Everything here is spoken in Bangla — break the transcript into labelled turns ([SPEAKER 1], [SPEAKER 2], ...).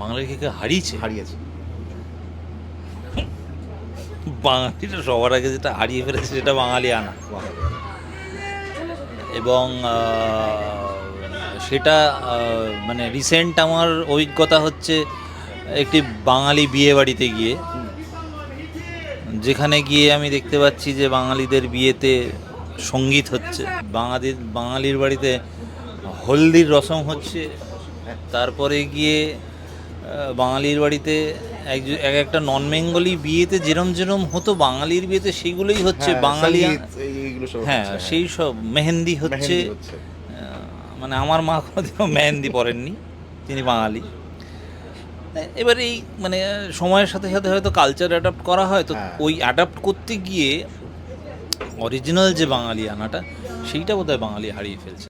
[SPEAKER 1] বাঙালিকে হারিয়েছে।
[SPEAKER 2] হারিয়েছে।
[SPEAKER 1] বাঙালিটা সবার আগে যেটা হারিয়ে ফেলেছে সেটা বাঙালিয়ানা,
[SPEAKER 2] বাঙালি।
[SPEAKER 1] এবং সেটা মানে রিসেন্ট আমার অভিজ্ঞতা হচ্ছে একটি বাঙালি বিয়ে বাড়িতে গিয়ে, যেখানে গিয়ে আমি দেখতে পাচ্ছি যে বাঙালিদের বিয়েতে সঙ্গীত হচ্ছে, বাঙালির বাড়িতে হলদির রসম হচ্ছে, তারপরে গিয়ে বাঙালির বাড়িতে এক একটা নন বেঙ্গলি বিয়েতে যেরম যেরম হতো বাঙালির বিয়েতে সেইগুলোই হচ্ছে।
[SPEAKER 2] হ্যাঁ,
[SPEAKER 1] বাঙালি,
[SPEAKER 2] সঙ্গীত এইগুলো সব
[SPEAKER 1] হ্যাঁ
[SPEAKER 2] হচ্ছে,
[SPEAKER 1] সেই সব মেহেন্দি হচ্ছে।
[SPEAKER 2] মেহেন্দি হচ্ছে।
[SPEAKER 1] মানে আমার মা কোনোদিনও মেহেন্দি পরেননি, তিনি বাঙালি। এবার এই মানে সময়ের সাথে সাথে হয়তো কালচার অ্যাডাপ্ট করা হয়, তো
[SPEAKER 2] হ্যাঁ।
[SPEAKER 1] ওই অ্যাডাপ্ট করতে গিয়ে অরিজিনাল যে বাঙালি আনাটা সেইটা বোধহয় বাঙালি হারিয়ে ফেলছে।